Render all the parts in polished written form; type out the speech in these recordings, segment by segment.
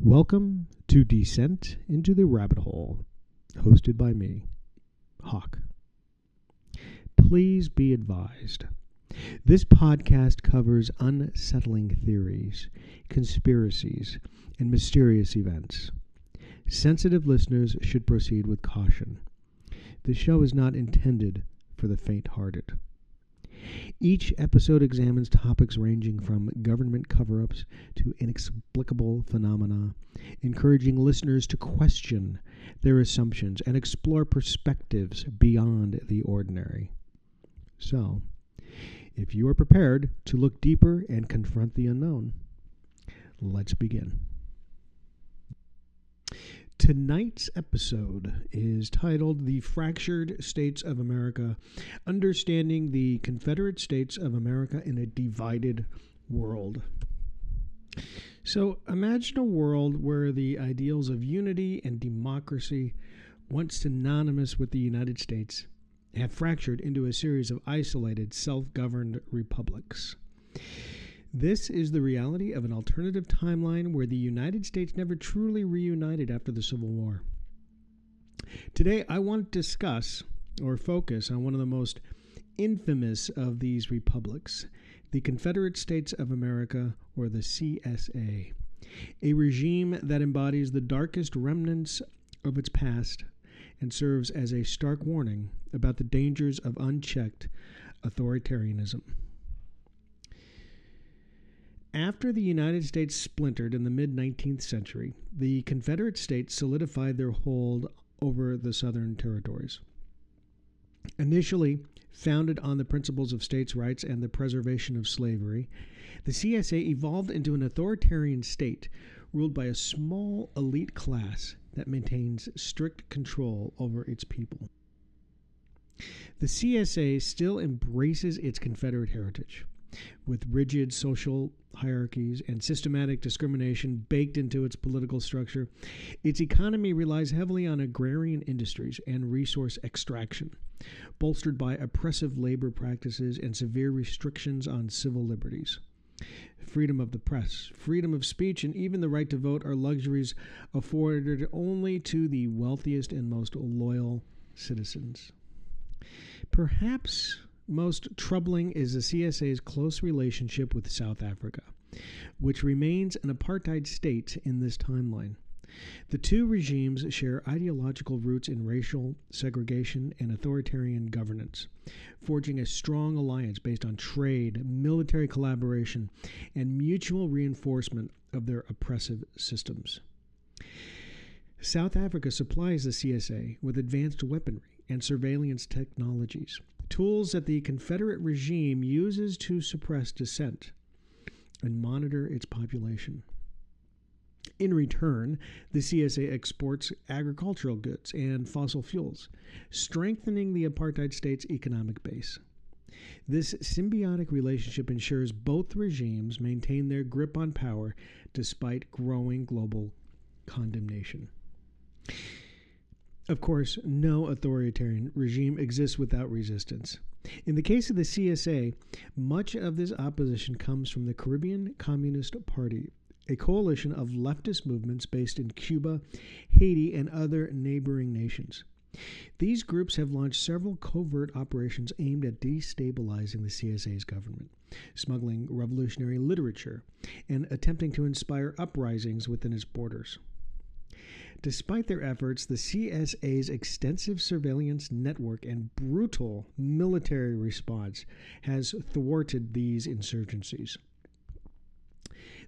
Welcome to Descent into the Rabbit Hole, hosted by me, Hawk. Please be advised, this podcast covers unsettling theories, conspiracies, and mysterious events. Sensitive listeners should proceed with caution. This show is not intended for the faint-hearted. Each episode examines topics ranging from government cover-ups to inexplicable phenomena, encouraging listeners to question their assumptions and explore perspectives beyond the ordinary. So, if you are prepared to look deeper and confront the unknown, let's begin. Tonight's episode is titled The Fractured States of America, Understanding the Confederate States of America in a Divided World. So imagine a world where the ideals of unity and democracy, once synonymous with the United States, have fractured into a series of isolated, self-governed republics. This is the reality of an alternative timeline where the United States never truly reunited after the Civil War. Today, I want to discuss or focus on one of the most infamous of these republics, the Confederate States of America, or the CSA, a regime that embodies the darkest remnants of its past and serves as a stark warning about the dangers of unchecked authoritarianism. After the United States splintered in the mid-19th century, the Confederate States solidified their hold over the Southern territories. Initially founded on the principles of states' rights and the preservation of slavery, the CSA evolved into an authoritarian state ruled by a small elite class that maintains strict control over its people. The CSA still embraces its Confederate heritage, with rigid social hierarchies and systematic discrimination baked into its political structure. Its economy relies heavily on agrarian industries and resource extraction, bolstered by oppressive labor practices and severe restrictions on civil liberties. Freedom of the press, freedom of speech, and even the right to vote are luxuries afforded only to the wealthiest and most loyal citizens. Perhaps most troubling is the CSA's close relationship with South Africa, which remains an apartheid state in this timeline. The two regimes share ideological roots in racial segregation and authoritarian governance, forging a strong alliance based on trade, military collaboration, and mutual reinforcement of their oppressive systems. South Africa supplies the CSA with advanced weaponry and surveillance technologies, tools that the Confederate regime uses to suppress dissent and monitor its population. In return, the CSA exports agricultural goods and fossil fuels, strengthening the apartheid state's economic base. This symbiotic relationship ensures both regimes maintain their grip on power despite growing global condemnation. Of course, no authoritarian regime exists without resistance. In the case of the CSA, much of this opposition comes from the Caribbean Communist Party, a coalition of leftist movements based in Cuba, Haiti, and other neighboring nations. These groups have launched several covert operations aimed at destabilizing the CSA's government, smuggling revolutionary literature, and attempting to inspire uprisings within its borders. Despite their efforts, the CSA's extensive surveillance network and brutal military response has thwarted these insurgencies.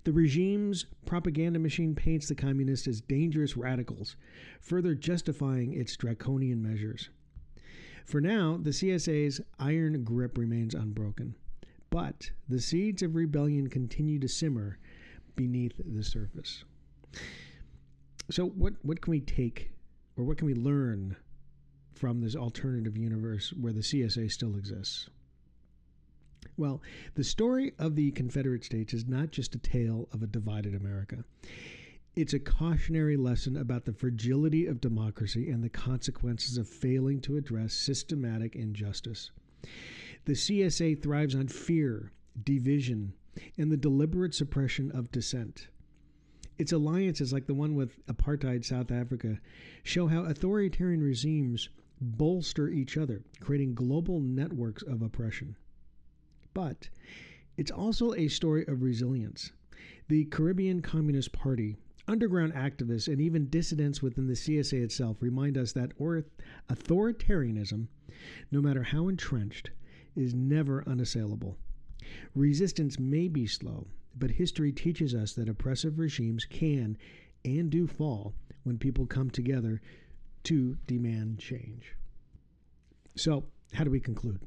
The regime's propaganda machine paints the communists as dangerous radicals, further justifying its draconian measures. For now, the CSA's iron grip remains unbroken, but the seeds of rebellion continue to simmer beneath the surface. So what can we take, or what can we learn from this alternative universe where the CSA still exists? Well, the story of the Confederate States is not just a tale of a divided America. It's a cautionary lesson about the fragility of democracy and the consequences of failing to address systematic injustice. The CSA thrives on fear, division, and the deliberate suppression of dissent. Its alliances, like the one with apartheid South Africa, show how authoritarian regimes bolster each other, creating global networks of oppression. But it's also a story of resilience. The Caribbean Communist Party, underground activists, and even dissidents within the CSA itself remind us that authoritarianism, no matter how entrenched, is never unassailable. Resistance may be slow, but history teaches us that oppressive regimes can and do fall when people come together to demand change. So, how do we conclude?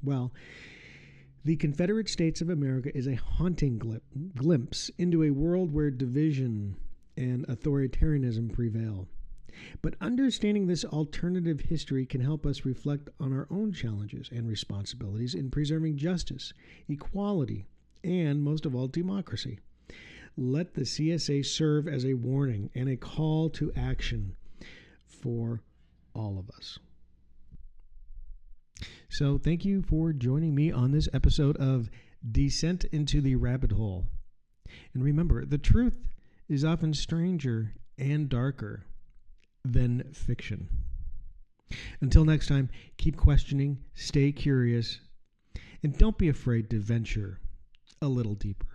Well, the Confederate States of America is a haunting glimpse into a world where division and authoritarianism prevail. But understanding this alternative history can help us reflect on our own challenges and responsibilities in preserving justice, equality, and most of all, democracy. Let the CSA serve as a warning and a call to action for all of us. So thank you for joining me on this episode of Descent into the Rabbit Hole. And remember, the truth is often stranger and darker than fiction. Until next time, keep questioning, stay curious, and don't be afraid to venture a little deeper.